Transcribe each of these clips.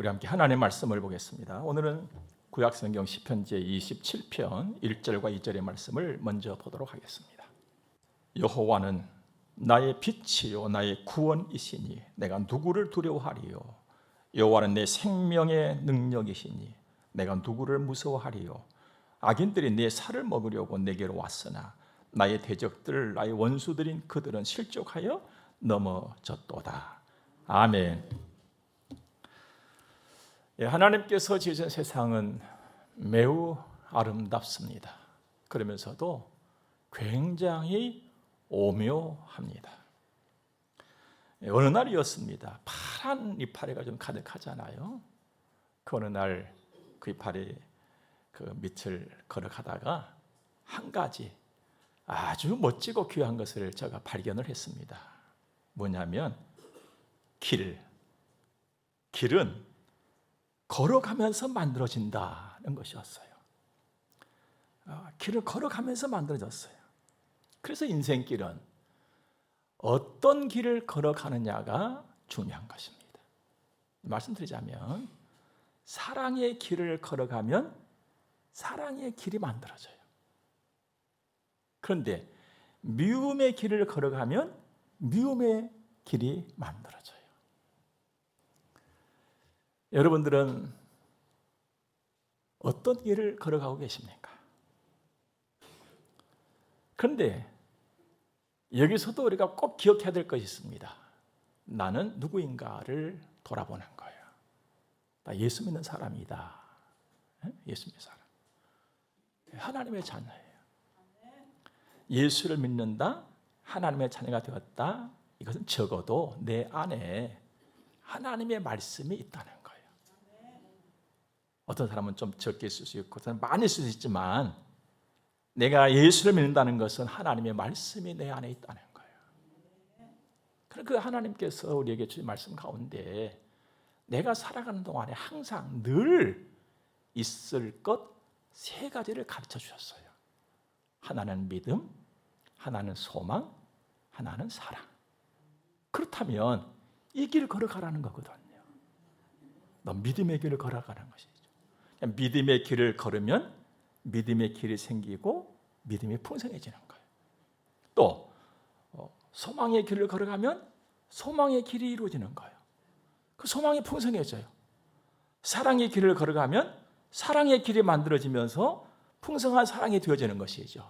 우리 함께 하나님의 말씀을 보겠습니다. 오늘은 구약성경 시편 제27편 1절과 2절의 말씀을 먼저 보도록 하겠습니다. 여호와는 나의 빛이요 나의 구원이시니 내가 누구를 두려워하리요. 여호와는 내 생명의 능력이시니 내가 누구를 무서워하리요. 악인들이 내 살을 먹으려고 내게로 왔으나 나의 대적들 나의 원수들인 그들은 실족하여 넘어졌도다. 아멘. 하나님께서 지으신 세상은 매우 아름답습니다. 그러면서도 굉장히 오묘합니다. 어느 날이었습니다. 파란 이파리가 좀 가득하잖아요. 그 어느 날 그 이파리 그 밑을 걸어가다가 한 가지 아주 멋지고 귀한 것을 제가 발견을 했습니다. 뭐냐면 길은 걸어가면서 만들어진다는 것이었어요. 길을 걸어가면서 만들어졌어요. 그래서 인생길은 어떤 길을 걸어가느냐가 중요한 것입니다. 말씀드리자면 사랑의 길을 걸어가면 사랑의 길이 만들어져요. 그런데 미움의 길을 걸어가면 미움의 길이 만들어져요. 여러분들은 어떤 길을 걸어가고 계십니까? 그런데 여기서도 우리가 꼭 기억해야 될 것이 있습니다. 나는 누구인가를 돌아보는 거예요. 나 예수 믿는 사람이다. 예수 믿는 사람. 하나님의 자녀예요. 예수를 믿는다, 하나님의 자녀가 되었다. 이것은 적어도 내 안에 하나님의 말씀이 있다는 거예요. 어떤 사람은 좀 적게 쓸 수 있고, 어떤 사람은 많이 쓸 수 있지만, 내가 예수를 믿는다는 것은 하나님의 말씀이 내 안에 있다는 거예요. 그 하나님께서 우리에게 주신 말씀 가운데 내가 살아가는 동안에 항상 늘 있을 것 세 가지를 가르쳐 주셨어요. 하나는 믿음, 하나는 소망, 하나는 사랑. 그렇다면 이 길을 걸어가라는 거거든요. 너 믿음의 길을 걸어가는 것이죠. 믿음의 길을 걸으면 믿음의 길이 생기고 믿음이 풍성해지는 거예요. 또 소망의 길을 걸어가면 소망의 길이 이루어지는 거예요. 그 소망이 풍성해져요. 사랑의 길을 걸어가면 사랑의 길이 만들어지면서 풍성한 사랑이 되어지는 것이죠.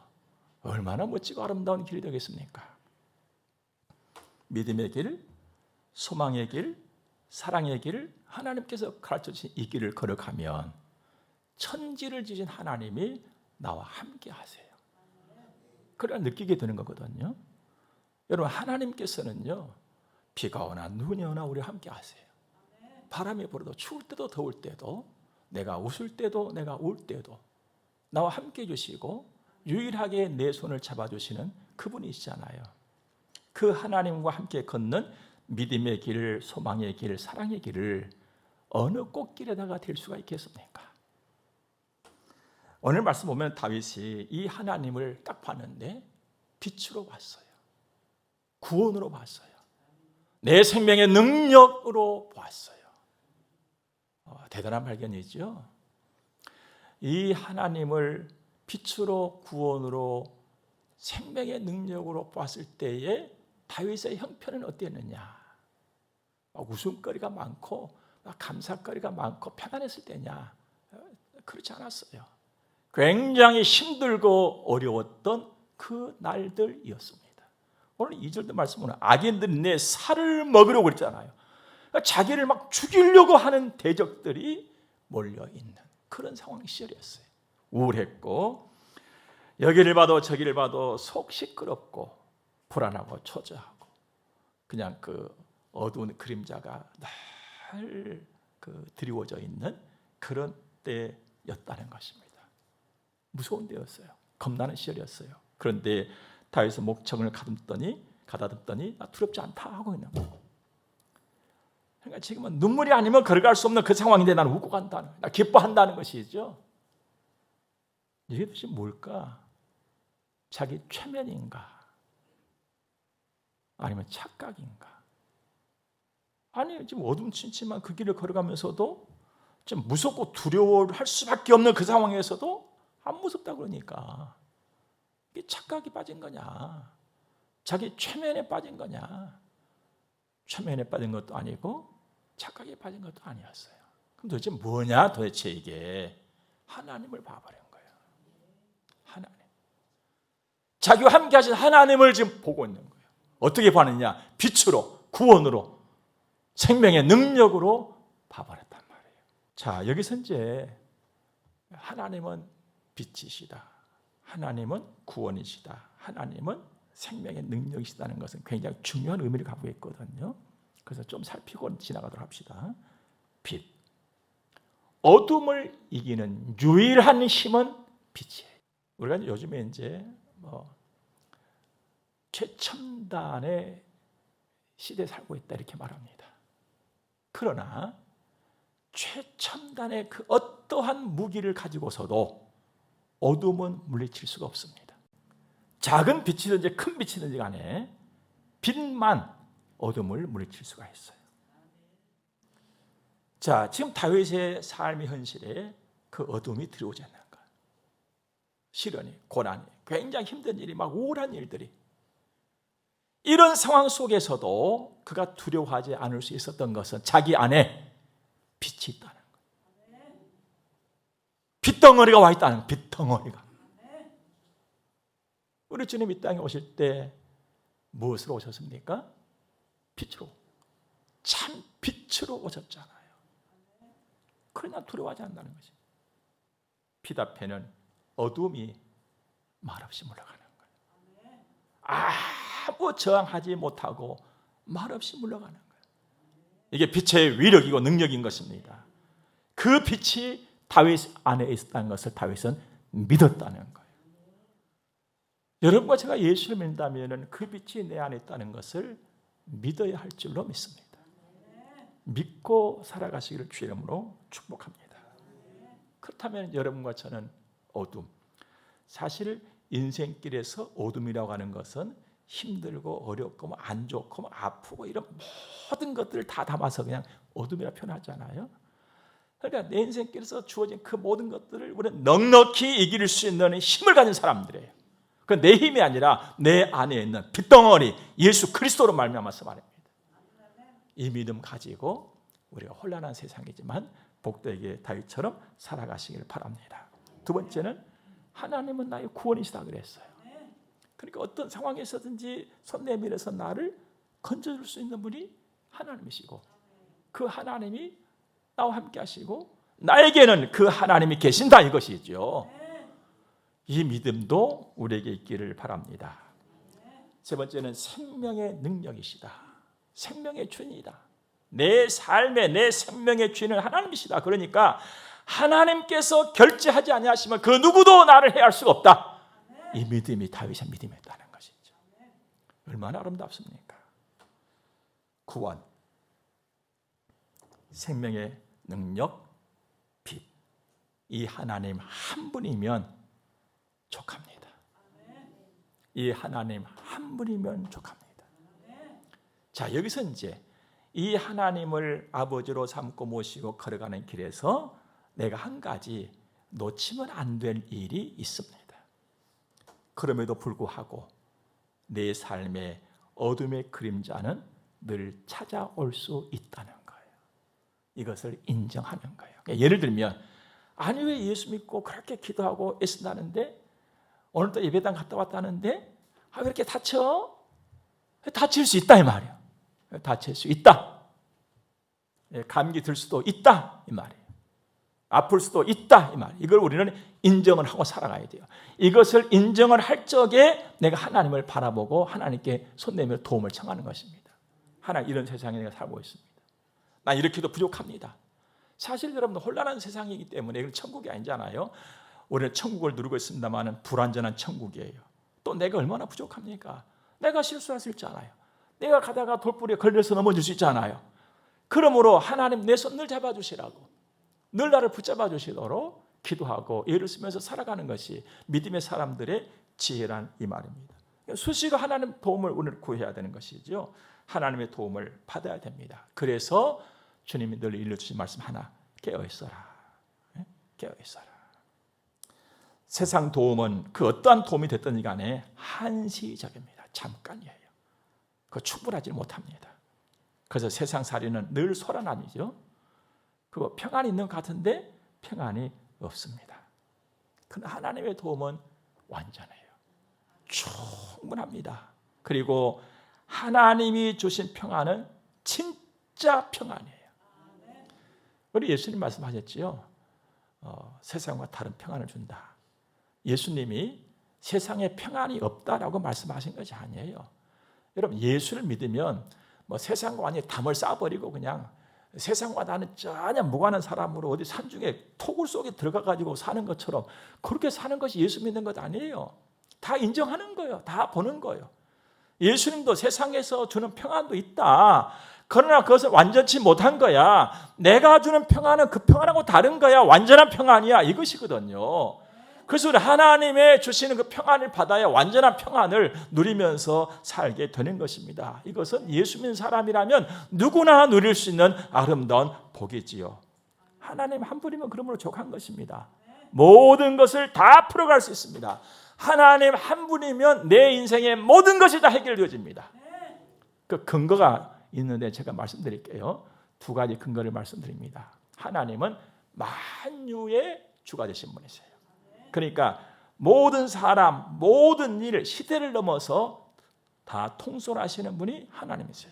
얼마나 멋지고 아름다운 길이 되겠습니까? 믿음의 길, 소망의 길, 사랑의 길, 하나님께서 가르쳐 주신 이 길을 걸어가면 천지를 지으신 하나님이 나와 함께 하세요. 그래야 느끼게 되는 거거든요. 여러분, 하나님께서는요, 비가 오나 눈이 오나 우리와 함께 하세요. 바람이 불어도 추울 때도 더울 때도, 내가 웃을 때도 내가 울 때도 나와 함께 해주시고 유일하게 내 손을 잡아주시는 그분이시잖아요. 그 하나님과 함께 걷는 믿음의 길, 소망의 길, 사랑의 길을 어느 꽃길에다가 댈 수가 있겠습니까? 오늘 말씀 보면 다윗이 이 하나님을 딱 봤는데 빛으로 봤어요. 구원으로 봤어요. 내 생명의 능력으로 봤어요. 대단한 발견이죠. 이 하나님을 빛으로 구원으로 생명의 능력으로 봤을 때에 다윗의 형편은 어땠느냐? 웃음거리가 많고 감사거리가 많고 편안했을 때냐? 그렇지 않았어요. 굉장히 힘들고 어려웠던 그 날들이었습니다. 오늘 2절도 말씀은 악인들이 내 살을 먹으려고 그랬잖아요. 자기를 막 죽이려고 하는 대적들이 몰려있는 그런 상황 시절이었어요. 우울했고 여기를 봐도 저기를 봐도 속 시끄럽고 불안하고 초조하고 그냥 그 어두운 그림자가 늘 드리워져 있는 그런 때였다는 것입니다. 무서운 때였어요. 겁나는 시절이었어요. 그런데 다윗은 목청을 가다듬더니 나 두렵지 않다 하고 있는 거예요. 그러니까 지금은 눈물이 아니면 걸어갈 수 없는 그 상황인데 나는 웃고 간다는, 나 기뻐한다는 것이죠. 이게 도대체 뭘까? 자기 최면인가? 아니면 착각인가? 아니 지금 어둠침침한 그 길을 걸어가면서도 좀 무섭고 두려워할 수밖에 없는 그 상황에서도 안 무섭다 그러니까 이게 착각이 빠진 거냐, 자기 최면에 빠진 거냐. 최면에 빠진 것도 아니고 착각에 빠진 것도 아니었어요. 그럼 도대체 뭐냐 도대체 이게. 하나님을 봐버린 거예요. 하나님, 자기와 함께 하신 하나님을 지금 보고 있는 거예요. 어떻게 봐느냐, 빛으로, 구원으로, 생명의 능력으로 봐버렸단 말이에요. 자, 여기서 이제 하나님은 빛이시다, 하나님은 구원이시다, 하나님은 생명의 능력이시다는 것은 굉장히 중요한 의미를 갖고 있거든요. 그래서 좀 살피고 지나가도록 합시다. 빛, 어둠을 이기는 유일한 힘은 빛이에요. 우리가 요즘에 이제 최첨단의 시대에 살고 있다 이렇게 말합니다. 그러나 최첨단의 그 어떠한 무기를 가지고서도 어둠은 물리칠 수가 없습니다. 작은 빛이든지 큰 빛이든지 간에 빛만 어둠을 물리칠 수가 있어요. 자, 지금 다윗의 삶의 현실에 그 어둠이 들어오지 않는가. 시련이, 고난이, 굉장히 힘든 일이, 막 우울한 일들이, 이런 상황 속에서도 그가 두려워하지 않을 수 있었던 것은 자기 안에 빛이 있다는 거예요. 빛덩어리가 와 있다는 거예요. 빛덩어리가. 우리 주님 이 땅에 오실 때 무엇으로 오셨습니까? 빛으로, 참 빛으로 오셨잖아요. 그러나 두려워하지 않는다는 것이. 빛 앞에는 어둠이 말없이 물러가는 거예요. 아무 저항하지 못하고 말없이 물러가는 거예요. 이게 빛의 위력이고 능력인 것입니다. 그 빛이 다윗 안에 있었다는 것을 다윗은 믿었다는 거예요. 여러분과 제가 예수를 믿는다면 그 빛이 내 안에 있다는 것을 믿어야 할 줄로 믿습니다. 믿고 살아가시기를 주의 이름으로 축복합니다. 그렇다면 여러분과 저는 어둠, 사실 인생길에서 어둠이라고 하는 것은 힘들고 어렵고 안 좋고 아프고 이런 모든 것들을 다 담아서 그냥 어둠이라 표현하잖아요. 그러니까 내 인생길에서 주어진 그 모든 것들을 우리는 넉넉히 이길 수 있는 힘을 가진 사람들이에요. 그 내 힘이 아니라 내 안에 있는 빛덩어리 예수 그리스도로 말미암아서 말입니다. 이 믿음 가지고 우리가 혼란한 세상이지만 복되게 다윗처럼 살아가시길 바랍니다. 두 번째는 하나님은 나의 구원이시다 그랬어요. 그러니까 어떤 상황에서든지 손 내밀어서 나를 건져줄 수 있는 분이 하나님이시고, 그 하나님이 나와 함께 하시고 나에게는 그 하나님이 계신다 이것이죠. 이 믿음도 우리에게 있기를 바랍니다. 세 번째는 생명의 능력이시다. 생명의 주인이다. 내 삶의, 내 생명의 주인은 하나님이시다. 그러니까 하나님께서 결제하지 아니하시면 그 누구도 나를 해할 수가 없다. 이 믿음이 다윗의 믿음이었다는 것이죠. 얼마나 아름답습니까? 구원, 생명의 능력, 빛, 이 하나님 한 분이면 족합니다. 이 하나님 한 분이면 족합니다. 자, 여기서 이제 이 하나님을 아버지로 삼고 모시고 걸어가는 길에서 내가 한 가지 놓치면 안 될 일이 있습니다. 그럼에도 불구하고 내 삶의 어둠의 그림자는 늘 찾아올 수 있다는 거예요. 이것을 인정하는 거예요. 그러니까 예를 들면, 아니 왜 예수 믿고 그렇게 기도하고 애쓴다는데 오늘도 예배당 갔다 왔다는데 왜 이렇게 다쳐? 다칠 수 있다 이 말이에요. 다칠 수 있다. 감기 들 수도 있다 이 말이에요. 아플 수도 있다 이 말이에요. 이걸 우리는 인정을 하고 살아가야 돼요. 이것을 인정을 할 적에 내가 하나님을 바라보고 하나님께 손 내밀어 도움을 청하는 것입니다. 하나님, 이런 세상에 내가 살고 있습니다. 난 이렇게도 부족합니다. 사실 여러분 혼란한 세상이기 때문에 이건 천국이 아니잖아요. 우리는 천국을 누리고 있습니다만 불완전한 천국이에요. 또 내가 얼마나 부족합니까? 내가 실수할 수 있잖아요. 내가 가다가 돌부리에 걸려서 넘어질 수 있잖아요. 그러므로 하나님 내 손 늘 잡아주시라고, 늘 나를 붙잡아 주시도록 기도하고 예를 쓰면서 살아가는 것이 믿음의 사람들의 지혜란 이 말입니다. 수시로 하나님 도움을 우리는 구해야 되는 것이죠. 하나님의 도움을 받아야 됩니다. 그래서 주님이 늘 일러주신 말씀 하나, 깨어있어라. 깨어있어라. 세상 도움은 그 어떠한 도움이 됐든지 간에 한시적입니다. 잠깐이에요. 그거 충분하지 못합니다. 그래서 세상 살이는 늘 소란함이죠. 그거 평안이 있는 것 같은데 평안이 없습니다. 그러나 하나님의 도움은 완전해요. 충분합니다. 그리고 하나님이 주신 평안은 진짜 평안이에요. 우리 예수님 말씀하셨지요. 세상과 다른 평안을 준다. 예수님이 세상에 평안이 없다라고 말씀하신 것이 아니에요. 여러분, 예수를 믿으면 뭐 세상과 완전히 담을 쌓아버리고 그냥 세상과 나는 전혀 무관한 사람으로 어디 산중에 토굴 속에 들어가가지고 사는 것처럼 그렇게 사는 것이 예수 믿는 것 아니에요. 다 인정하는 거예요. 다 보는 거예요. 예수님도 세상에서 주는 평안도 있다. 그러나 그것을 완전치 못한 거야. 내가 주는 평안은 그 평안하고 다른 거야. 완전한 평안이야. 이것이거든요. 그래서 우리 하나님의 주시는 그 평안을 받아야 완전한 평안을 누리면서 살게 되는 것입니다. 이것은 예수 믿는 사람이라면 누구나 누릴 수 있는 아름다운 복이지요. 하나님 한 분이면 그러므로 족한 것입니다. 모든 것을 다 풀어갈 수 있습니다. 하나님 한 분이면 내 인생의 모든 것이 다 해결되어집니다. 그 근거가 있는데 제가 말씀드릴게요. 두 가지 근거를 말씀드립니다. 하나님은 만유의 주가 되신 분이세요. 그러니까 모든 사람, 모든 일, 시대를 넘어서 다 통솔하시는 분이 하나님이세요.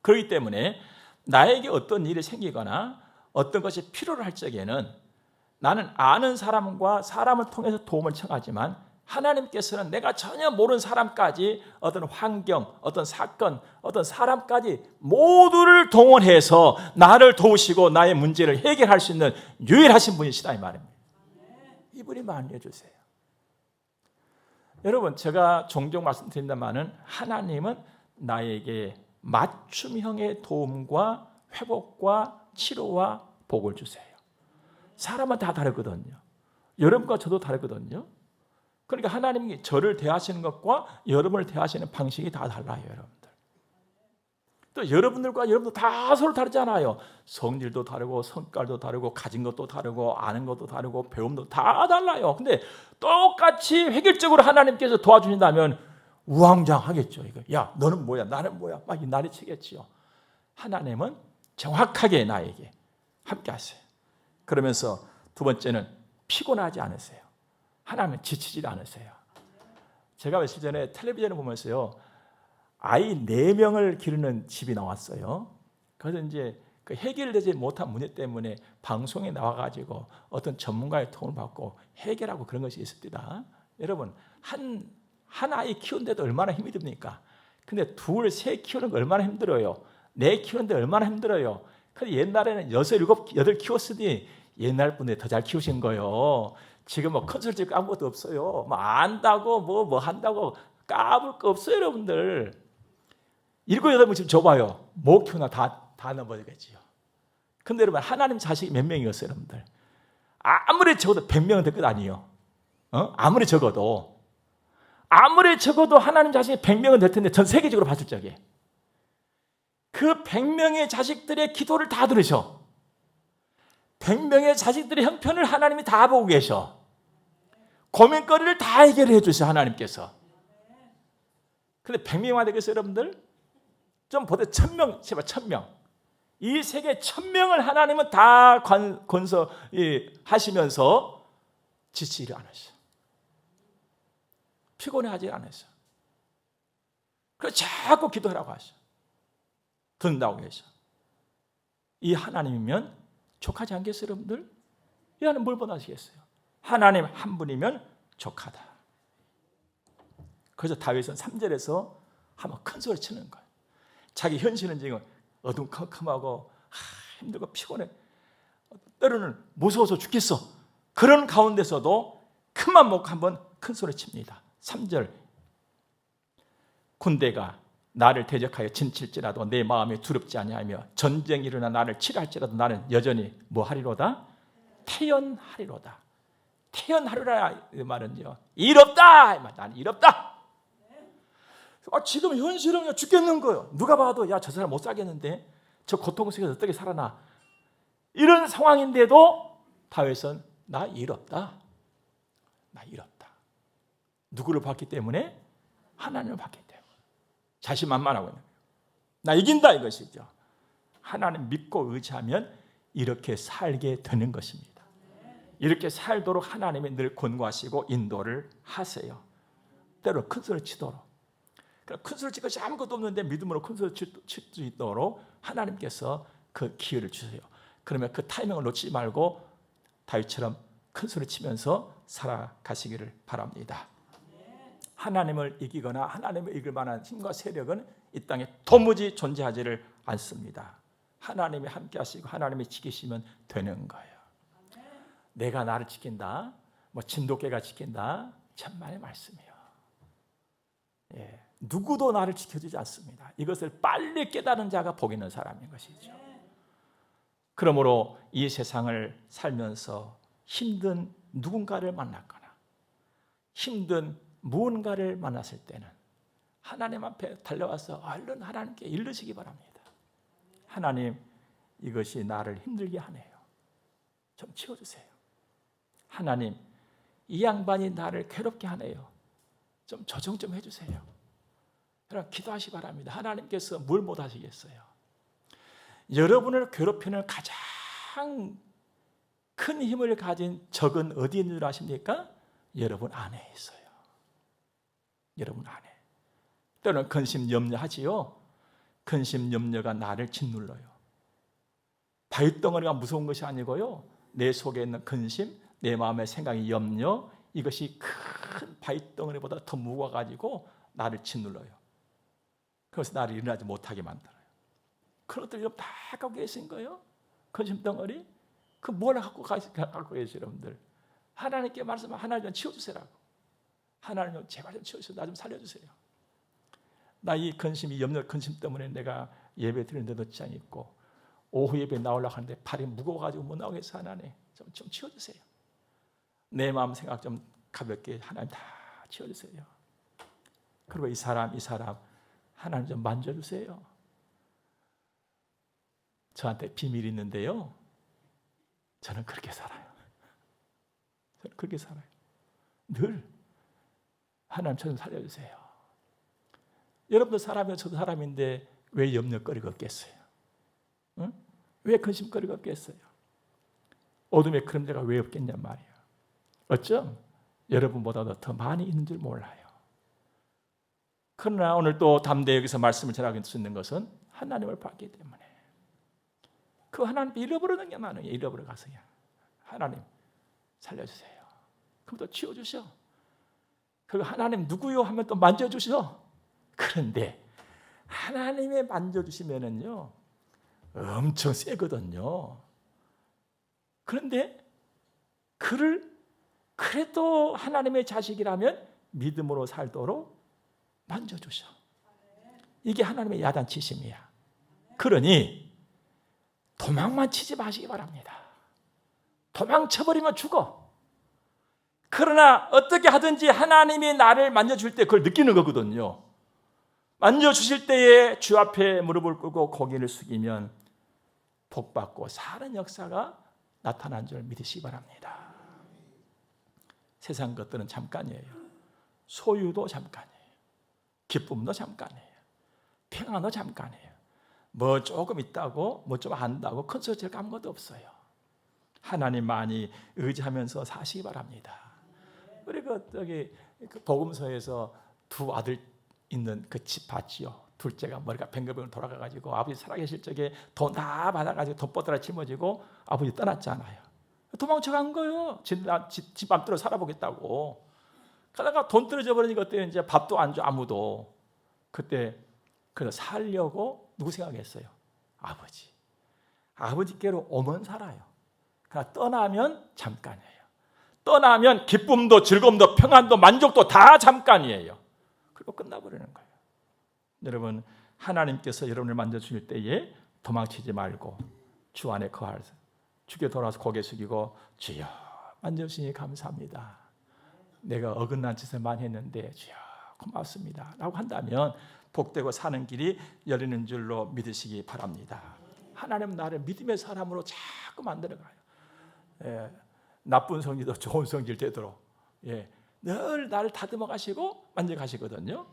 그렇기 때문에 나에게 어떤 일이 생기거나 어떤 것이 필요로 할 적에는 나는 아는 사람과 사람을 통해서 도움을 청하지만 하나님께서는 내가 전혀 모르는 사람까지 어떤 환경, 어떤 사건, 어떤 사람까지 모두를 동원해서 나를 도우시고 나의 문제를 해결할 수 있는 유일하신 분이시다 이 말입니다. 이분이 만유해 주세요. 여러분, 제가 종종 말씀드린다마는 하나님은 나에게 맞춤형의 도움과 회복과 치료와 복을 주세요. 사람은 다 다르거든요. 여러분과 저도 다르거든요. 그러니까 하나님이 저를 대하시는 것과 여러분을 대하시는 방식이 다 달라요, 여러분들. 또 여러분들과 여러분도 다 서로 다르잖아요. 성질도 다르고 성깔도 다르고 가진 것도 다르고 아는 것도 다르고 배움도 다 달라요. 근데 똑같이 획일적으로 하나님께서 도와주신다면 우왕좌왕하겠죠. 이거. 야, 너는 뭐야? 나는 뭐야? 막 난리 치겠지요. 하나님은 정확하게 나에게 함께 하세요. 그러면서 두 번째는 피곤하지 않으세요. 하나님은 지치지 않으세요. 제가 며칠 전에 텔레비전을 보면서요, 아이 4명을 기르는 집이 나왔어요. 그래서 이제 그 해결되지 못한 문제 때문에 방송에 나와가지고 어떤 전문가의 도움을 받고 해결하고 그런 것이 있습니다. 여러분, 한 아이 키우는데도 얼마나 힘이 듭니까? 근데 2, 3 키우는 거 얼마나 힘들어요. 4 키우는데 얼마나 힘들어요. 근데 옛날에는 6, 7, 8 키웠으니 옛날 분들이 더 잘 키우신 거예요. 지금 뭐 컨설팅 아무것도 없어요. 뭐 안다고 뭐 한다고 까불 거 없어요, 여러분들. 7, 8명 지금 줘봐요. 뭐 키우나 다 넘어지겠지요. 근데 여러분, 하나님 자식이 몇 명이었어요, 여러분들? 아무리 적어도 100명은 될 것 아니에요. 아무리 적어도 하나님 자식이 100명은 될 텐데 전 세계적으로 봤을 적에 그 100명의 자식들의 기도를 다 들으셔. 100명의 자식들의 형편을 하나님이 다 보고 계셔. 고민거리를 다 해결해 주셔, 하나님께서. 근데 100명만 되겠어요, 여러분들? 좀 보다 1000명, 제발 1000명. 이 세계 1000명을 하나님은 다 건설하시면서 지치지 않으셔. 피곤해하지 않으셔. 그래서 자꾸 기도하라고 하셔. 듣는다고 계셔. 이 하나님이면 족하지 않겠어요, 여러분들? 이 하나님 뭘 원하시겠어요? 하나님 한 분이면 족하다. 그래서 다윗은 3절에서 한번 큰 소리 치는 거예요. 자기 현실은 지금 어둠컴컴하고 힘들고 피곤해. 때로는 무서워서 죽겠어. 그런 가운데서도 큰맘 먹고 한번 큰 소리 칩니다. 3절, 군대가 나를 대적하여 진칠지라도 내 마음이 두렵지 아니하며 전쟁이 일어나 나를 치료할지라도 나는 여전히 뭐 하리로다? 태연하리로다. 태연하리라 이 말은요, 일 없다. 나는 일 없다. 지금 현실은 그냥 죽겠는 거예요. 누가 봐도 야, 저 사람 못 살겠는데 저 고통 속에서 어떻게 살아나. 이런 상황인데도 다윗은 나 일 없다. 나 일 없다. 누구를 봤기 때문에? 하나님을 봤기 때문에. 자신만만하고 있는 거예요. 나 이긴다 이것이죠. 하나님 믿고 의지하면 이렇게 살게 되는 것입니다. 이렇게 살도록 하나님이 늘 권고하시고 인도를 하세요. 때로 큰 소리 치도록. 큰 소리 칠 것이 아무것도 없는데 믿음으로 큰 소리 칠 수 있도록 하나님께서 그 기회를 주세요. 그러면 그 타이밍을 놓치지 말고 다윗처럼 큰 소리 치면서 살아가시기를 바랍니다. 하나님을 이기거나 하나님을 이길 만한 힘과 세력은 이 땅에 도무지 존재하지를 않습니다. 하나님이 함께 하시고 하나님이 지키시면 되는 거예요. 내가 나를 지킨다, 진돗개가 지킨다, 천만의 말씀이에요. 예, 누구도 나를 지켜주지 않습니다. 이것을 빨리 깨달은 자가 복 있는 사람인 것이죠. 그러므로 이 세상을 살면서 힘든 누군가를 만났거나 힘든 무언가를 만났을 때는 하나님 앞에 달려와서 얼른 하나님께 일르시기 바랍니다. 하나님, 이것이 나를 힘들게 하네요. 좀 치워주세요. 하나님, 이 양반이 나를 괴롭게 하네요. 좀 조정 좀 해주세요. 여러분 기도하시기 바랍니다. 하나님께서 뭘 못하시겠어요? 여러분을 괴롭히는 가장 큰 힘을 가진 적은 어디에 있는 줄 아십니까? 여러분 안에 있어요. 여러분 안에. 때로는 근심 염려하지요. 근심 염려가 나를 짓눌러요. 바위덩어리가 무서운 것이 아니고요, 내 속에 있는 근심, 내 마음의 생각이 염려, 이것이 큰 바위덩어리보다 더 무거워가지고 나를 짓눌러요. 그래서 나를 일어나지 못하게 만들어요. 그런 것들 다 갖고 계신 거예요? 근심덩어리? 그 뭘 갖고 계세요, 여러분들? 하나님께 말씀하면 하나님 좀 치워주세요라고. 하나님 좀 제발 좀 치워주세요. 나 좀 살려주세요. 나 이 근심, 이 염려, 근심 때문에 내가 예배 드리는데도 지장이 있고 오후 예배 나오려고 하는데 발이 무거워가지고 못 나오겠어. 하나님 좀 치워주세요. 내 마음 생각 좀 가볍게 하나님 다 치워주세요. 그리고 이 사람 하나님 좀 만져주세요. 저한테 비밀이 있는데요, 저는 그렇게 살아요. 저는 그렇게 살아요. 늘 하나님 저 좀 살려주세요. 여러분도 사람이고 저도 사람인데 왜 염려거리가 없겠어요? 응? 왜 근심거리가 없겠어요? 어둠의 그림자가 왜 없겠냔 말이에요. 어쩜 여러분보다도 더 많이 있는 줄 몰라요. 그러나 오늘 또 담대히 여기서 말씀을 전하게 수 있는 것은 하나님을 봤기 때문에 그 하나님 잃어버리는 게 많아요. 잃어버려가서요. 하나님 살려주세요. 그럼 또 치워주셔. 그리고 하나님 누구요? 하면 또 만져주셔. 그런데 하나님의 만져주시면은요 엄청 세거든요. 그런데 그를 그래도 하나님의 자식이라면 믿음으로 살도록 만져주셔. 이게 하나님의 야단치심이야. 그러니 도망만 치지 마시기 바랍니다. 도망쳐버리면 죽어. 그러나 어떻게 하든지 하나님이 나를 만져줄 때 그걸 느끼는 거거든요. 만져주실 때에 주 앞에 무릎을 꿇고 고개를 숙이면 복받고 사는 역사가 나타난 줄 믿으시기 바랍니다. 세상 것들은 잠깐이에요. 소유도 잠깐이에요. 기쁨도 잠깐이에요. 평안도 잠깐이에요. 뭐 조금 있다고 뭐 좀 안다고 큰 소리 칠 아무것도 없어요. 하나님 많이 의지하면서 사시기 바랍니다. 그리고 저기 복음서에서 두 아들 있는 그 집 봤지요. 둘째가 머리가 뱅글뱅글 돌아가가지고 아버지 살아계실 적에 돈 다 받아가지고 돈보따리 짊어지고 아버지 떠났잖아요. 도망쳐간 거예요. 집 맘대로 살아보겠다고. 그러다가 돈 떨어져 버리니까 그때 이제 밥도 안 줘 아무도. 그때 그래서 살려고 누구 생각했어요? 아버지. 아버지께로 오면 살아요. 그러나 떠나면 잠깐이에요. 떠나면 기쁨도 즐거움도 평안도 만족도 다 잠깐이에요. 그리고 끝나버리는 거예요. 여러분 하나님께서 여러분을 만져주실 때에 도망치지 말고 주 안에 거하세요. 주께 돌아와서 고개 숙이고 주여 만져주시니 감사합니다. 내가 어긋난 짓을 많이 했는데 주여 고맙습니다 라고 한다면 복되고 사는 길이 열리는 줄로 믿으시기 바랍니다. 하나님은 나를 믿음의 사람으로 자꾸 만들어가요. 나쁜 성질도 좋은 성질 되도록 늘 나를 다듬어 가시고 만져가시거든요.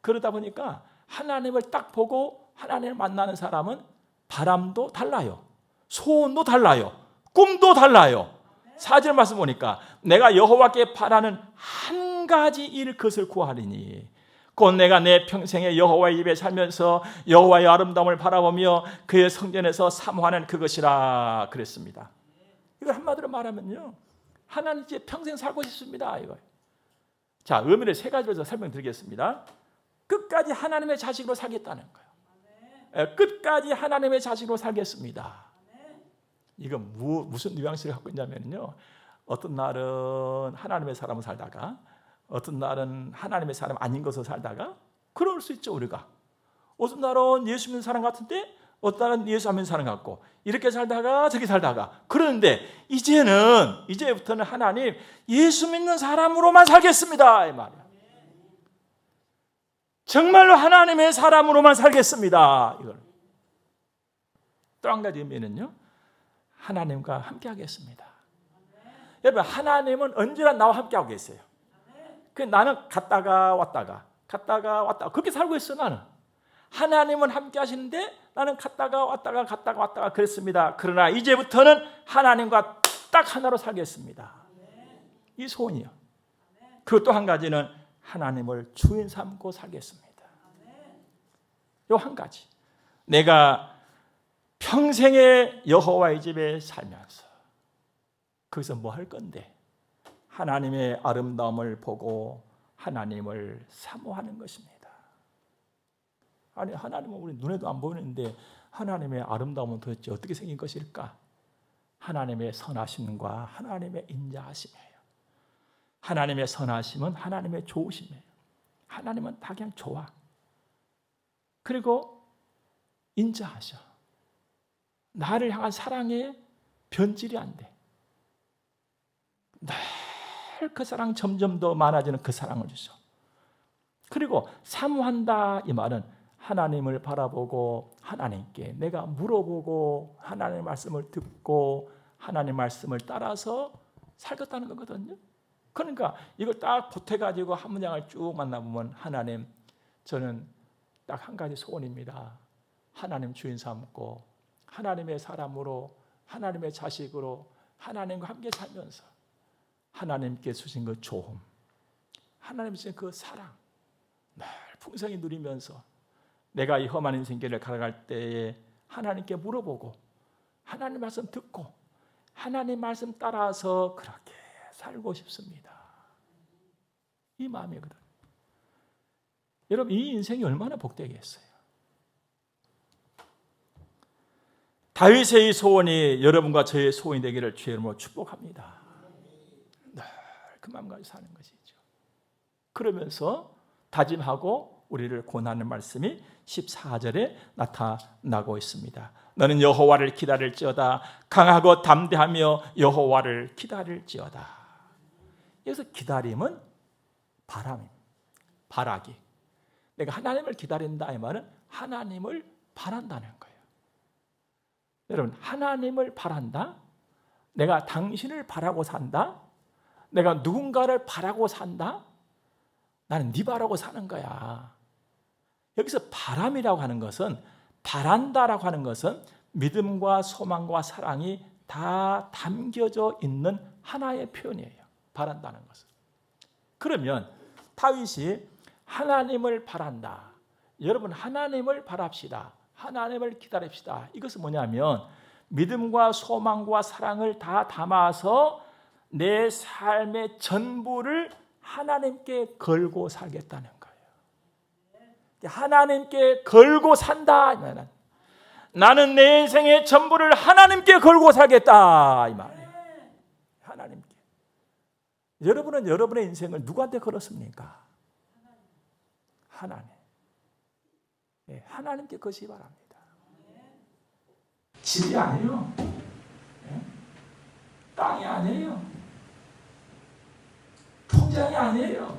그러다 보니까 하나님을 딱 보고 하나님을 만나는 사람은 바람도 달라요, 소원도 달라요, 꿈도 달라요. 4절 말씀 보니까 내가 여호와께 바라는 한 가지 일 그것을 구하리니 곧 내가 내 평생에 여호와의 집에 살면서 여호와의 아름다움을 바라보며 그의 성전에서 사모하는 그것이라 그랬습니다. 이걸 한마디로 말하면요, 하나님 집에 평생 살고 싶습니다 이거예요. 자, 의미를 3가지로 설명드리겠습니다. 끝까지 하나님의 자식으로 살겠다는 거예요. 끝까지 하나님의 자식으로 살겠습니다. 이건 무슨 뉘앙스를 갖고 있냐면요, 어떤 날은 하나님의 사람으로 살다가 어떤 날은 하나님의 사람 아닌 것으로 살다가 그럴 수 있죠. 우리가 어떤 날은 예수 믿는 사람 같은데 어떤 날은 예수 안 믿는 사람 같고 이렇게 살다가 저렇게 살다가 그러는데 이제부터는 하나님 예수 믿는 사람으로만 살겠습니다 이 말이에요. 정말로 하나님의 사람으로만 살겠습니다. 이걸 또 한 가지 의미는요, 하나님과 함께 하겠습니다. 여러분, 하나님은 언제나 나와 함께 하고 계세요. 나는 갔다가 왔다가 그렇게 살고 있어. 나는 하나님은 함께 하시는데 나는 갔다가 왔다가 그랬습니다. 그러나 이제부터는 하나님과 딱 하나로 살겠습니다. 이 소원이요. 그리고 또 한 가지는 하나님을 주인 삼고 살겠습니다. 요 한 가지, 내가 평생에 여호와의 집에 살면서 거기서 뭐 할 건데 하나님의 아름다움을 보고 하나님을 사모하는 것입니다. 아니, 하나님은 우리 눈에도 안 보이는데 하나님의 아름다움은 도대체 어떻게 생긴 것일까? 하나님의 선하심과 하나님의 인자하심이에요. 하나님의 선하심은 하나님의 좋으심이에요. 하나님은 다 그냥 좋아. 그리고 인자하셔. 나를 향한 사랑에 변질이 안 돼. 늘 그 사랑 점점 더 많아지는 그 사랑을 주셔. 그리고 사모한다 이 말은 하나님을 바라보고 하나님께 내가 물어보고 하나님의 말씀을 듣고 하나님의 말씀을 따라서 살겠다는 거거든요. 그러니까 이걸 딱 보태가지고 한 문장을 쭉 만나보면 하나님, 저는 딱 한 가지 소원입니다. 하나님 주인 삼고 하나님의 사람으로 하나님의 자식으로 하나님과 함께 살면서 하나님께 주신 그 조음, 하나님 주신 그 사랑 늘 풍성히 누리면서 내가 이 험한 인생길을 걸어갈 때에 하나님께 물어보고 하나님 말씀 듣고 하나님 말씀 따라서 그렇게 살고 싶습니다. 이 마음이거든. 여러분, 이 인생이 얼마나 복되겠어요. 다윗의 소원이 여러분과 저의 소원이 되기를 주의 이름으로 축복합니다. 늘 그 마음 가지고 사는 것이죠. 그러면서 다짐하고 우리를 권하는 말씀이 14절에 나타나고 있습니다. 너는 여호와를 기다릴지어다. 강하고 담대하며 여호와를 기다릴지어다. 여기서 기다림은 바라기. 내가 하나님을 기다린다 이 말은 하나님을 바란다는 거예요. 여러분, 하나님을 바란다? 내가 당신을 바라고 산다? 내가 누군가를 바라고 산다? 나는 네 바라고 사는 거야. 여기서 바람이라고 하는 것은, 바란다라고 하는 것은 믿음과 소망과 사랑이 다 담겨져 있는 하나의 표현이에요. 바란다는 것은. 그러면 다윗이 하나님을 바란다. 여러분, 하나님을 바랍시다. 하나님을 기다립시다. 이것은 뭐냐면 믿음과 소망과 사랑을 다 담아서 내 삶의 전부를 하나님께 걸고 살겠다는 거예요. 하나님께 걸고 산다. 나는 내 인생의 전부를 하나님께 걸고 살겠다. 이 말이에요. 하나님께. 여러분은 여러분의 인생을 누구한테 걸었습니까? 하나님. 네, 하나님께 거시기 바랍니다. 집이 아니에요. 네? 땅이 아니에요. 통장이 아니에요.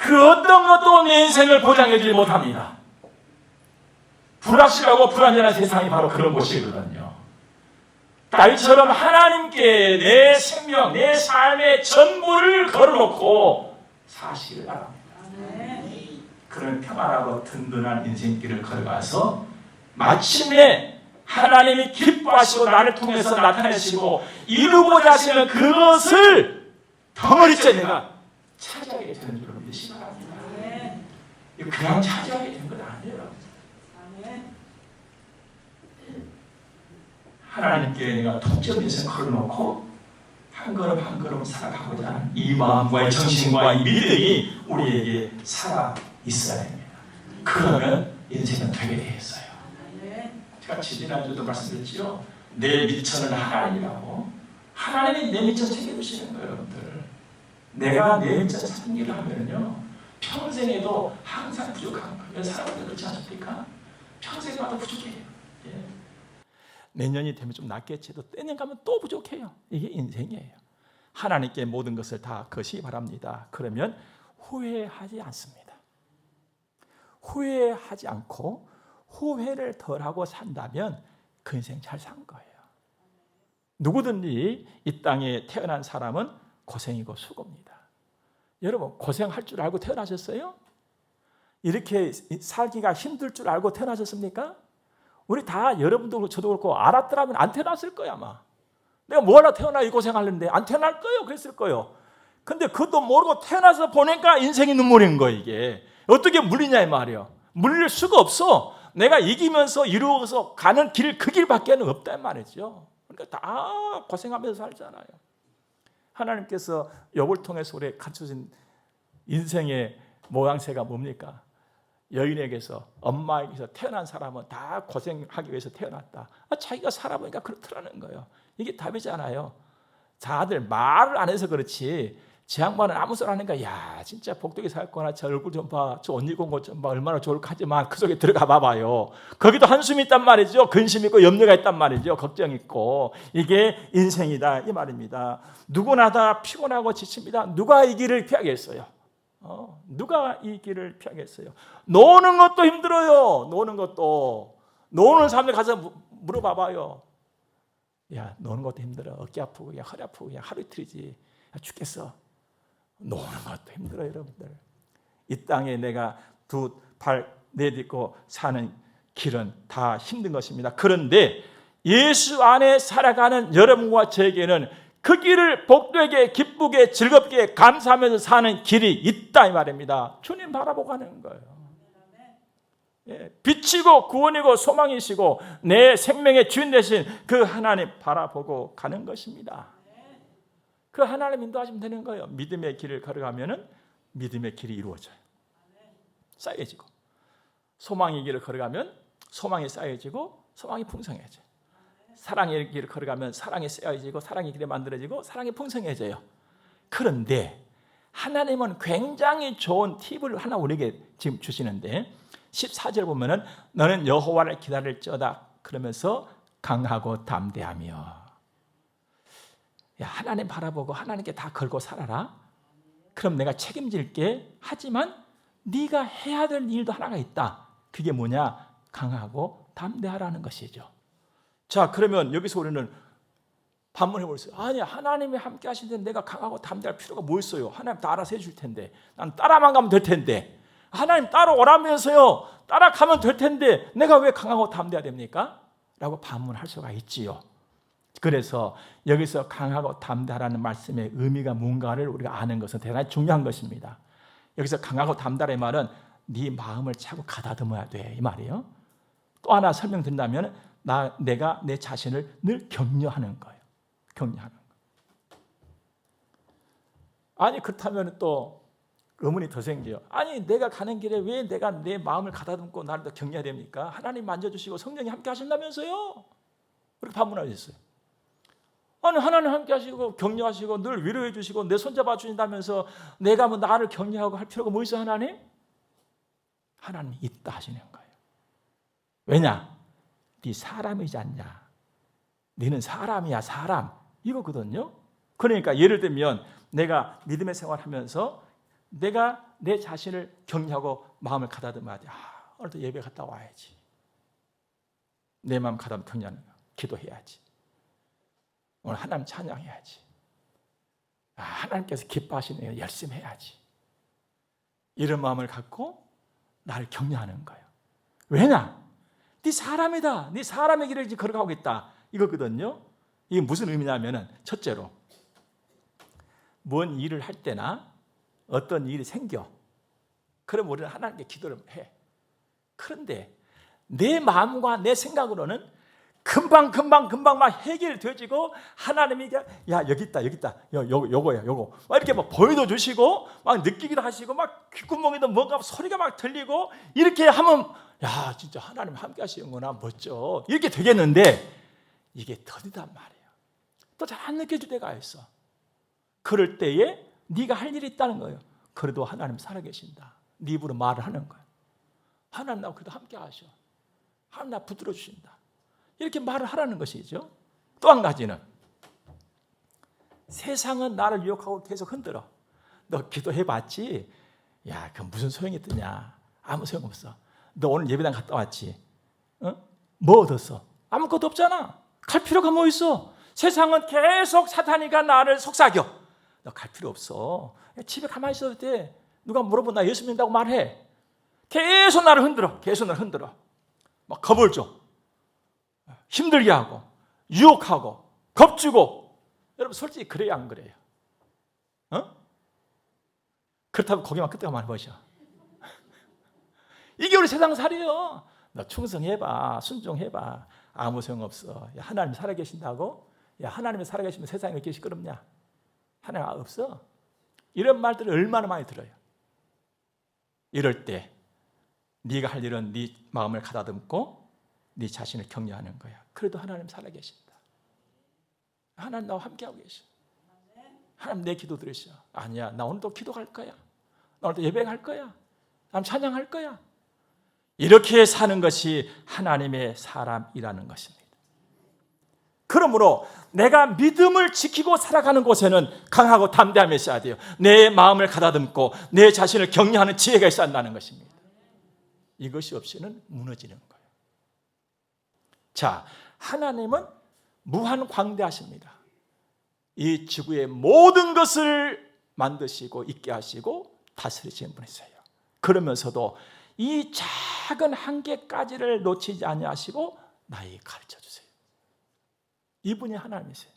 그 어떤 것도 내 인생을 보장해주지 못합니다. 불확실하고 불안전한 세상이 바로 그런 곳이거든요. 다윗처럼 하나님께 내 생명, 내 삶의 전부를 걸어놓고 사시기를 바랍니다. 그런 평안하고 든든한 인생길을 걸어가서 마침내 하나님이 기뻐하시고 나를 통해서 나타내시고 이루고자 하시는 그것을 덩어리째 내가 차지하게 되는 줄 믿으시기 바랍니다. 이거 그냥 차지하게 된 건 아니에요. 하나님께 내가 통째로 인생 걸어놓고 한 걸음 한 걸음 살아가고자 하는 이 마음과 이 정신과 이 믿음이 우리에게 살아 있어야 됩니다. 그러면 인생은 되게 되겠어요. 제가 지난주도 말씀드렸죠. 내 미천은 하나님이라고. 하나님이 내 미천 챙겨주시는 거예요, 여러분들. 내가 내 미천 챙기를 하면요 평생에도 항상 부족한 거예요. 사람들 그렇지 않습니까? 평생마다 부족해요. 예. 내년이 되면 좀 낫겠지도 내년 가면 또 부족해요. 이게 인생이에요. 하나님께 모든 것을 다 거시기 바랍니다. 그러면 후회하지 않습니다. 후회하지 않고 후회를 덜하고 산다면 그 인생 잘 산 거예요. 누구든지 이 땅에 태어난 사람은 고생이고 수고입니다. 여러분 고생할 줄 알고 태어나셨어요? 이렇게 살기가 힘들 줄 알고 태어나셨습니까? 우리 다 여러분도 저도 그렇고 알았더라면 안 태어났을 거야 아마. 내가 뭐 하나 태어나 이 고생하려는데 안 태어날 거예요. 그랬을 거예요. 근데 그것도 모르고 태어나서 보니까 인생이 눈물인 거예요. 이게 어떻게 물리냐 이 말이에요. 물릴 수가 없어. 내가 이기면서 이루어서 가는 길 그 길밖에 없단 말이죠. 그러니까 다 고생하면서 살잖아요. 하나님께서 욥을 통해서 우리에게 갖춰진 인생의 모양새가 뭡니까? 여인에게서 엄마에게서 태어난 사람은 다 고생하기 위해서 태어났다. 자기가 살아보니까 그렇더라는 거예요. 이게 답이잖아요. 자들 말을 안 해서 그렇지 제 양반은 아무 소리 하니까 야 진짜 복되게 살거나 저 얼굴 좀 봐, 저 옷 입은 것 좀 봐, 얼마나 좋을까 하지만 그 속에 들어가 봐봐요. 거기도 한숨이 있단 말이죠. 근심 있고 염려가 있단 말이죠. 걱정 있고. 이게 인생이다 이 말입니다. 누구나 다 피곤하고 지칩니다. 누가 이 길을 피하겠어요? 누가 이 길을 피하겠어요? 노는 것도 힘들어요. 노는 것도. 노는 사람들 가서 물어봐봐요. 야 노는 것도 힘들어. 어깨 아프고 그냥 허리 아프고 그냥 하루 이틀이지. 야, 죽겠어. 노는 것도 힘들어요 여러분들. 이 땅에 내가 두 발 내딛고 사는 길은 다 힘든 것입니다. 그런데 예수 안에 살아가는 여러분과 저에게는 그 길을 복되게 기쁘게 즐겁게 감사하면서 사는 길이 있다 이 말입니다. 주님 바라보고 가는 거예요. 빛이고 구원이고 소망이시고 내 생명의 주인 되신 그 하나님 바라보고 가는 것입니다. 그 하나님 인도하시면 되는 거예요. 믿음의 길을 걸어가면 믿음의 길이 이루어져요. 쌓여지고 소망의 길을 걸어가면 소망이 쌓여지고 소망이 풍성해져요. 사랑의 길을 걸어가면 사랑이 쌓여지고 사랑의 길이 만들어지고 사랑이 풍성해져요. 그런데 하나님은 굉장히 좋은 팁을 하나 우리에게 지금 주시는데 14절 보면은 너는 여호와를 기다릴지어다 그러면서 강하고 담대하며 야, 하나님 바라보고 하나님께 다 걸고 살아라. 그럼 내가 책임질게. 하지만 네가 해야 될 일도 하나가 있다. 그게 뭐냐? 강하고 담대하라는 것이죠. 자, 그러면 여기서 우리는 반문해 볼수요. 아니, 하나님이 함께 하시는데 내가 강하고 담대할 필요가 뭐 있어요? 하나님 다 알아서 해줄 텐데. 난 따라만 가면 될 텐데. 하나님 따라오라면서요. 따라가면 될 텐데 내가 왜 강하고 담대해야 됩니까? 라고 반문할 수가 있지요. 그래서 여기서 강하고 담대하라는 말씀의 의미가 뭔가를 우리가 아는 것은 대단히 중요한 것입니다. 여기서 강하고 담대하라는 말은 네 마음을 차고 가다듬어야 돼 이 말이에요. 또 하나 설명드린다면 내가 내 자신을 늘 격려하는 거예요. 격려하는 거. 아니 그렇다면 또 의문이 더 생겨요. 아니 내가 가는 길에 왜 내가 내 마음을 가다듬고 나를 더 격려해야 됩니까? 하나님 만져주시고 성령이 함께 하신다면서요? 그렇게 반문하셨어요. 아니 하나님 함께 하시고 격려하시고 늘 위로해 주시고 내 손잡아 주신다면서 내가 뭐 나를 격려하고 할 필요가 뭐 있어 하나님? 하나님 있다 하시는 거예요. 왜냐? 네 사람이지 않냐? 너는 사람이야 사람 이거거든요. 그러니까 예를 들면 내가 믿음의 생활하면서 내가 내 자신을 격려하고 마음을 가다듬어야 돼. 오늘도 예배 갔다 와야지. 내 마음 가다듬 격려하는 거. 기도해야지. 오늘 하나님 찬양해야지. 하나님께서 기뻐하시네요. 열심히 해야지. 이런 마음을 갖고 나를 격려하는 거예요. 왜냐? 네 사람이다. 네 사람의 길을 걸어가고 있다. 이거거든요. 이게 무슨 의미냐면은 첫째로 뭔 일을 할 때나 어떤 일이 생겨. 그럼 우리는 하나님께 기도를 해. 그런데 내 마음과 내 생각으로는 금방 막 해결되어지고 하나님이 야 여기 있다 요거야 막 이렇게 막 보여도 주시고 막 느끼기도 하시고 막 귓구멍에도 뭔가 소리가 막 들리고 이렇게 하면 야 진짜 하나님 함께 하시는구나 멋져 이렇게 되겠는데 이게 더디단 말이에요. 또 잘 안 느껴질 때가 있어. 그럴 때에 네가 할 일이 있다는 거예요. 그래도 하나님 살아계신다. 네 입으로 말을 하는 거예요. 하나님 나하고 그래도 함께 하셔. 하나님 나 붙들어 주신다. 이렇게 말을 하라는 것이죠. 또 한 가지는 세상은 나를 유혹하고 계속 흔들어. 너 기도해봤지? 야, 그 무슨 소용이 있느냐? 아무 소용없어. 너 오늘 예배당 갔다 왔지? 뭐 얻었어? 아무것도 없잖아. 갈 필요가 뭐 있어? 세상은 계속 사탄이가 나를 속삭여. 너 갈 필요 없어. 집에 가만히 있어도 돼. 누가 물어보면 나 예수 믿는다고 말해. 계속 나를 흔들어. 계속 나를 흔들어. 막 겁을 줘. 힘들게 하고 유혹하고 겁주고. 여러분 솔직히 그래요 안 그래요? 그렇다고 거기만 끄떡만 보셔. 이게 우리 세상살이에요. 너 충성해봐. 순종해봐. 아무 소용없어. 야, 하나님 살아계신다고? 야, 하나님이 살아계시면 세상에 이렇게 시끄럽냐? 하나님 없어. 이런 말들을 얼마나 많이 들어요. 이럴 때 네가 할 일은 네 마음을 가다듬고 네 자신을 격려하는 거야. 그래도 하나님 살아계신다. 하나님 나와 함께하고 계셔. 하나님 내 기도 들으셔. 아니야, 나 오늘도 기도할 거야. 나 오늘도 예배할 거야. 나 찬양할 거야. 이렇게 사는 것이 하나님의 사람이라는 것입니다. 그러므로 내가 믿음을 지키고 살아가는 곳에는 강하고 담대함이 있어야 돼요. 내 마음을 가다듬고 내 자신을 격려하는 지혜가 있어야 한다는 것입니다. 이것이 없이는 무너지는 거예요. 자, 하나님은 무한 광대하십니다. 이 지구의 모든 것을 만드시고 있게 하시고 다스리시는 분이세요. 그러면서도 이 작은 한계까지를 놓치지 아니하시고 나에게 가르쳐 주세요. 이분이 하나님이세요.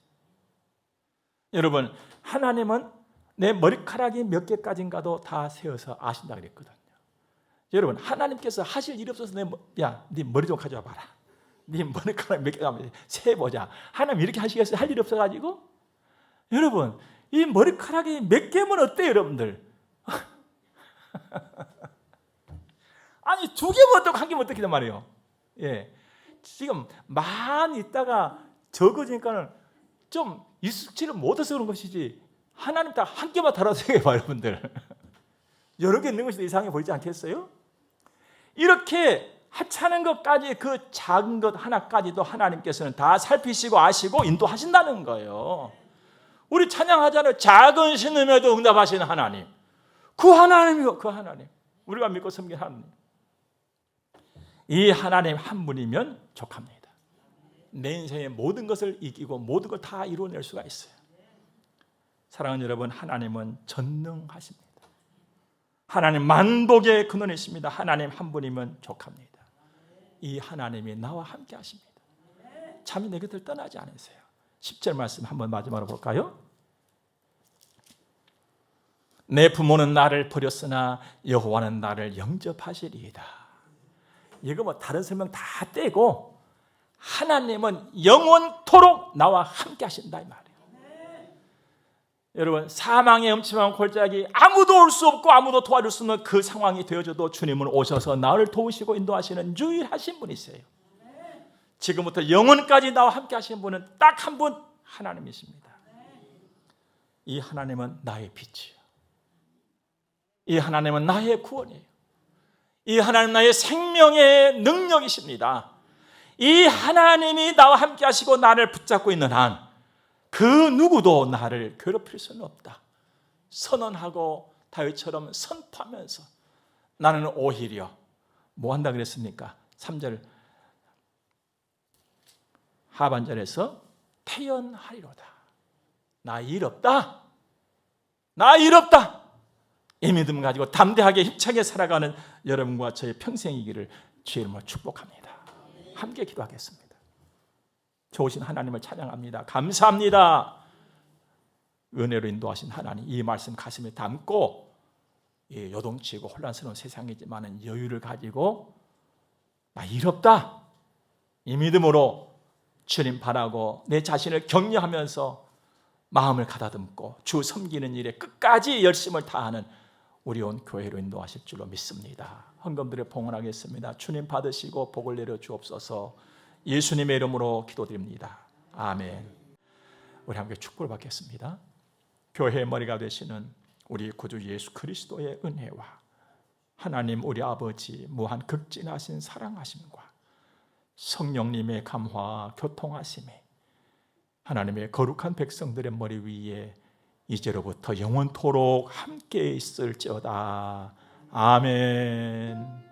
여러분, 하나님은 내 머리카락이 몇 개까지인가도 다 세어서 아신다 그랬거든요. 여러분, 하나님께서 하실 일이 없어서 네 머리 좀 가져와 봐라. 네 머리카락 몇 개가 세보자. 하나님 이렇게 하시겠어요? 할 일이 없어가지고? 여러분, 이 머리카락이 몇 개면 어때요, 여러분들? 아니, 2개면 어떻고 1개면 어떻게 된 말이에요? 예. 지금 많이 있다가 적어지니까는 좀 익숙지를 못해서 그런 것이지, 하나님 딱 1개만 달아서 해요, 여러분들. 여러 개 있는 것이 더 이상해 보이지 않겠어요? 이렇게 하찮은 것까지 그 작은 것 하나까지도 하나님께서는 다 살피시고 아시고 인도하신다는 거예요. 우리 찬양하잖아요. 작은 신음에도 응답하시는 하나님. 그 하나님이요, 그 하나님. 우리가 믿고 섬기는 하나님. 이 하나님 한 분이면 족합니다. 내 인생의 모든 것을 이기고 모든 걸 다 이루어낼 수가 있어요. 사랑하는 여러분, 하나님은 전능하십니다. 하나님 만복의 근원이십니다. 하나님 한 분이면 족합니다. 이 하나님이 나와 함께 하십니다. 참이 내 곁을 떠나지 않으세요. 10절 말씀 한번 마지막으로 볼까요? 내 부모는 나를 버렸으나 여호와는 나를 영접하시리이다. 이거 뭐 다른 설명 다 떼고 하나님은 영원토록 나와 함께 하신다 이 말이에요. 여러분, 사망의 음침한 골짜기 아무도 올 수 없고 아무도 도와줄 수 없는 그 상황이 되어져도 주님은 오셔서 나를 도우시고 인도하시는 유일하신 분이세요. 지금부터 영원까지 나와 함께 하시는 분은 딱 한 분, 하나님이십니다. 이 하나님은 나의 빛이에요. 이 하나님은 나의 구원이에요. 이 하나님은 나의 생명의 능력이십니다. 이 하나님이 나와 함께 하시고 나를 붙잡고 있는 한 그 누구도 나를 괴롭힐 수는 없다. 선언하고 다윗처럼 선포하면서 나는 오히려 뭐 한다 그랬습니까? 3절 하반절에서 태연하리로다. 나 일 없다. 나 일 없다. 이 믿음 가지고 담대하게 힘차게 살아가는 여러분과 저의 평생이기를 주의 이름으로 축복합니다. 함께 기도하겠습니다. 좋으신 하나님을 찬양합니다. 감사합니다. 은혜로 인도하신 하나님, 이 말씀 가슴에 담고 요동치고 혼란스러운 세상이지만 여유를 가지고 나 일 없다. 이 믿음으로 주님 바라고 내 자신을 격려하면서 마음을 가다듬고 주 섬기는 일에 끝까지 열심을 다하는 우리 온 교회로 인도하실 줄로 믿습니다. 헌금들을 봉헌하겠습니다. 주님 받으시고 복을 내려 주옵소서. 예수님의 이름으로 기도드립니다. 아멘. 우리 함께 축복을 받겠습니다. 교회의 머리가 되시는 우리 구주 예수 그리스도의 은혜와 하나님 우리 아버지 무한 극진하신 사랑하심과 성령님의 감화 교통하심이 하나님의 거룩한 백성들의 머리 위에 이제로부터 영원토록 함께 있을지어다. 아멘.